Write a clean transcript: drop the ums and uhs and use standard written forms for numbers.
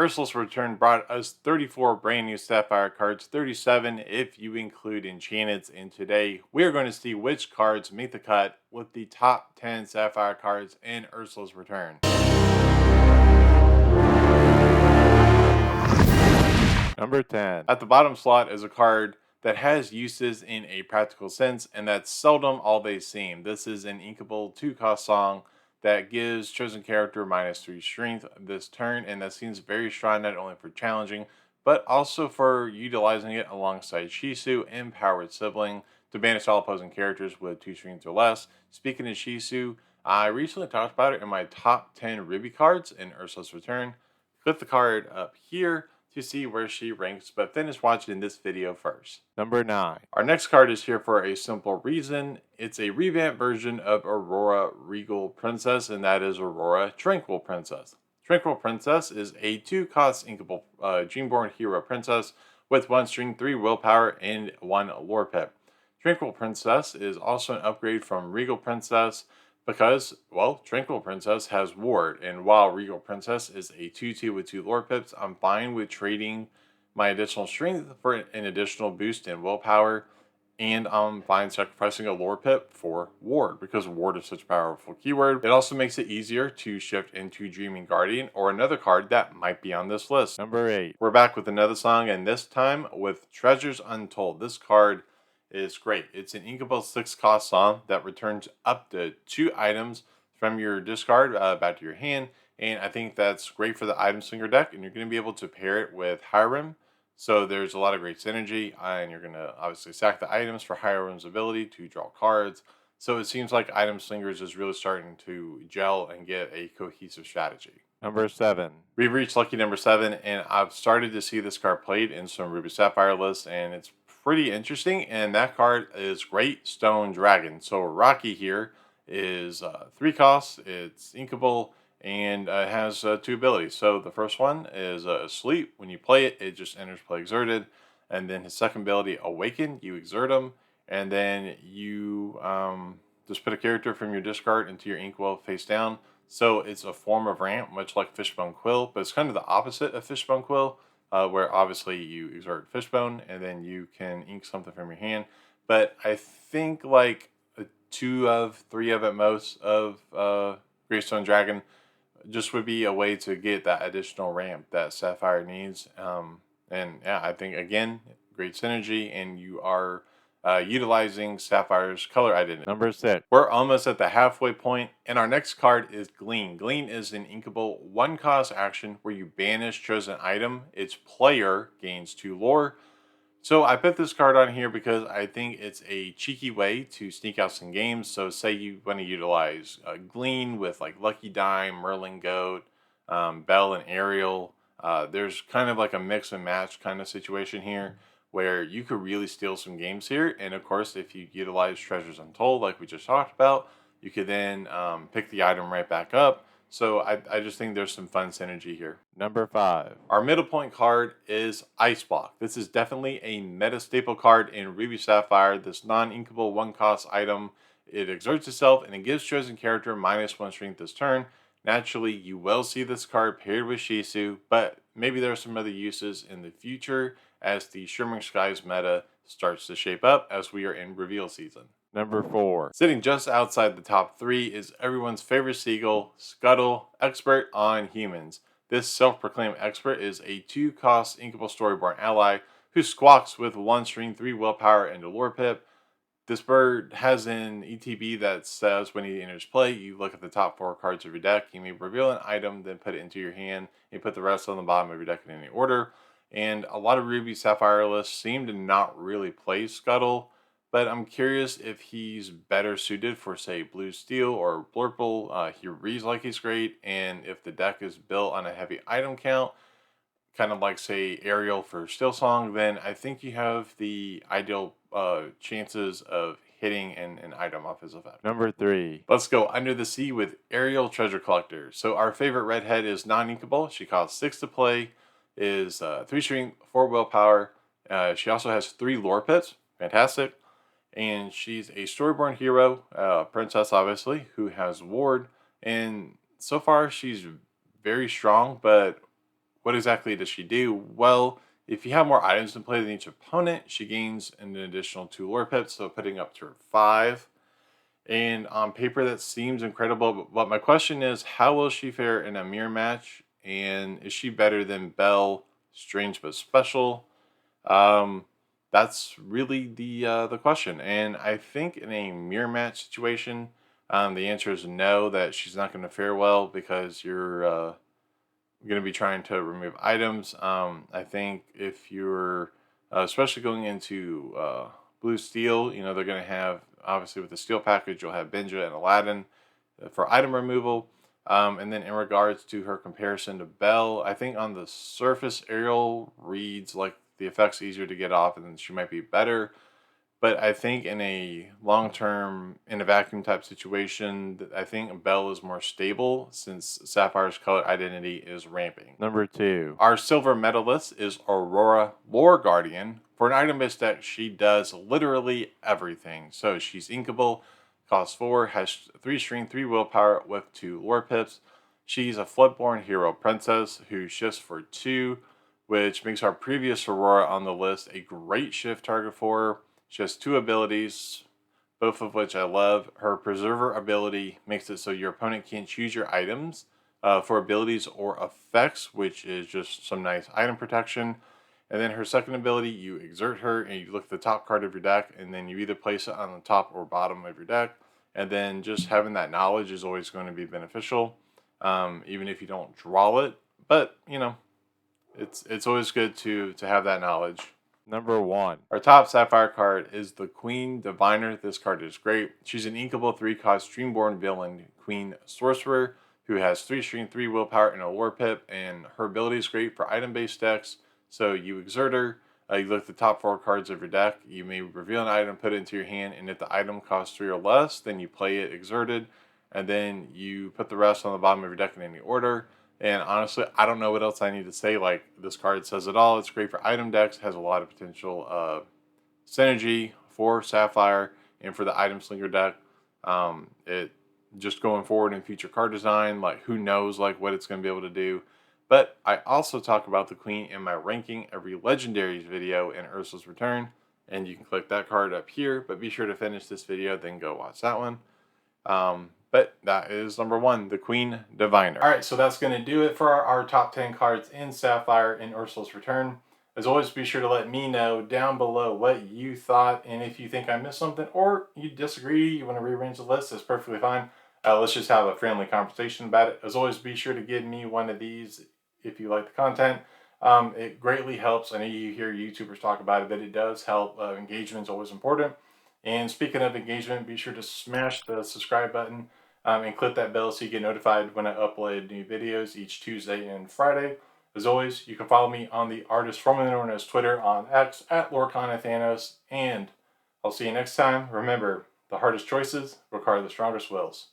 Ursula's Return brought us 34 brand new Sapphire cards, 37 if you include Enchanteds, and today we are going to see which cards make the cut with the top 10 Sapphire cards in Ursula's Return. Number 10. At the bottom slot is a card that has uses in a practical sense, and that's Seldom All They Seem. This is an inkable 2-cost song that gives chosen character -3 strength this turn, and that seems very strong not only for challenging, but also for utilizing it alongside Shisu and Powered Sibling to banish all opposing characters with 2 strength or less. Speaking of Shisu, I recently talked about it in my top 10 Ruby cards in Ursula's Return. Click the card up here to see where she ranks, but finish watching this video first. Number 9. Our next card is here for a simple reason. It's a revamped version of Aurora Regal Princess, and that is Aurora Tranquil Princess. Tranquil Princess is a 2-cost inkable Dreamborn Hero Princess with 1 string, 3 willpower, and 1 lore pip. Tranquil Princess is also an upgrade from Regal Princess because, well, Tranquil Princess has Ward, and while Regal Princess is a 2-2 with 2 lore pips, I'm fine with trading my additional strength for an additional boost in willpower, and I'm fine sacrificing a lore pip for Ward because Ward is such a powerful keyword. It also makes it easier to shift into Dreaming Guardian or another card that might be on this list. Number 8. We're back with another song, and this time with Treasures Untold. This card is great. It's an inkable 6-cost song that returns up to 2 items from your discard back to your hand, and I think that's great for the item slinger deck, and you're going to be able to pair it with Hiram, so there's a lot of great synergy, and you're going to obviously sack the items for Hiram's ability to draw cards, so it seems like Item Slingers is really starting to gel and get a cohesive strategy. Number 7. We've reached lucky number 7, and I've started to see this card played in some Ruby Sapphire lists, and it's pretty interesting, and that card is Great Stone Dragon. So Rocky here is 3 costs, it's inkable, and it has 2 abilities. So the first one is Asleep. When you play it, it just enters play exerted, and then his second ability, Awaken, you exert him, and then you just put a character from your discard into your inkwell face down. So it's a form of ramp, much like Fishbone Quill, but it's kind of the opposite of Fishbone Quill. Where obviously you exert Fishbone and then you can ink something from your hand. But I think like 2 of 3 of at most of Greystone Dragon just would be a way to get that additional ramp that Sapphire needs. And yeah, I think again, great synergy, and you are utilizing Sapphire's color identity. Number 6. We're almost at the halfway point, and our next card is Glean. Glean is an inkable 1-cost action where you banish chosen item. Its player gains 2 lore. So I put this card on here because I think it's a cheeky way to sneak out some games. So say you want to utilize Glean with like Lucky Dime, Merlin Goat, Belle, and Ariel. There's kind of like a mix and match kind of situation here, where you could really steal some games here. And of course, if you utilize Treasures Untold, like we just talked about, you could then pick the item right back up. So I just think there's some fun synergy here. Number 5. Our middle point card is Ice Block. This is definitely a meta staple card in Ruby Sapphire. This non-inkable 1-cost item, it exerts itself and it gives chosen character -1 strength this turn. Naturally, you will see this card paired with Shisu, but maybe there are some other uses in the future as the Shimmering Skies meta starts to shape up as we are in reveal season. Number 4. Sitting just outside the top 3 is everyone's favorite seagull, Scuttle, expert on humans. This self-proclaimed expert is a 2-cost inkable Storyborn ally who squawks with 1 string, 3 willpower, and a lore pip. This bird has an ETB that says when he enters play, you look at the top 4 cards of your deck, you may reveal an item, then put it into your hand, and put the rest on the bottom of your deck in any order. And a lot of Ruby Sapphire lists seem to not really play Scuttle, but I'm curious if he's better suited for, say, Blue Steel or Blurple. He reads like he's great, and if the deck is built on a heavy item count, kind of like, say, Ariel for Steel Song, then I think you have the ideal chances of hitting an item off his effect. Number 3. Let's go under the sea with Ariel Treasure Collector. So our favorite redhead is non-inkable. She costs 6 to play, is 3 strength, 4 willpower. She also has 3 lore pits. Fantastic. And she's a Storyborn hero, princess obviously, who has Ward. And so far she's very strong, but what exactly does she do? Well, if you have more items in play than each opponent, she gains an additional 2 lore pips, so putting up to her 5. And on paper, that seems incredible. But my question is, how will she fare in a mirror match? And is she better than Belle, Strange but Special? Um, that's really the question. And I think in a mirror match situation, the answer is no. That she's not going to fare well because you're going to be trying to remove items. I think if you're especially going into blue steel, you know they're going to have, obviously with the steel package, you'll have Benja and Aladdin for item removal. And then in regards to her comparison to Belle, I think on the surface, Ariel reads like the effects easier to get off, and then she might be better. But I think in a long term, in a vacuum type situation, I think Belle is more stable since Sapphire's color identity is ramping. Number 2. Our silver medalist is Aurora, Lore Guardian. For an item based deck, she does literally everything. So she's inkable, costs 4, has 3 string, 3 willpower with 2 lore pips. She's a Floodborn hero princess who shifts for 2, which makes our previous Aurora on the list a great shift target for her. She has 2 abilities, both of which I love. Her Preserver ability makes it so your opponent can't choose your items for abilities or effects, which is just some nice item protection. And then her second ability, you exert her and you look at the top card of your deck, and then you either place it on the top or bottom of your deck. And then just having that knowledge is always going to be beneficial, even if you don't draw it. But, you know, it's always good to have that knowledge. Number 1. Our top Sapphire card is the Queen Diviner. This card is great. She's an inkable 3-cost Dreamborn villain Queen Sorcerer who has 3 string, 3 willpower, and a lore pip. And her ability is great for item-based decks. So you exert her, you look at the top 4 cards of your deck. You may reveal an item, put it into your hand, and if the item costs 3 or less, then you play it exerted. And then you put the rest on the bottom of your deck in any order. And honestly, I don't know what else I need to say. Like, this card says it all. It's great for item decks. Has a lot of potential synergy for Sapphire and for the item slinger deck. It just going forward in future card design, like who knows like what it's going to be able to do. But I also talk about the Queen in my ranking every legendaries video in Ursula's Return. And you can click that card up here. But be sure to finish this video, then go watch that one. But that is number 1, the Queen Diviner. All right, so that's going to do it for our top 10 cards in Sapphire in Ursula's Return. As always, be sure to let me know down below what you thought, and if you think I missed something or you disagree, you want to rearrange the list, that's perfectly fine. Let's just have a friendly conversation about it. As always, be sure to give me one of these if you like the content. It greatly helps. I know you hear YouTubers talk about it, but it does help. Engagement is always important. And speaking of engagement, be sure to smash the subscribe button and click that bell so you get notified when I upload new videos each Tuesday and Friday. As always, you can follow me on the artist formerly known as Twitter on X at Lorcana Thanos. And I'll see you next time. Remember, the hardest choices require the strongest wills.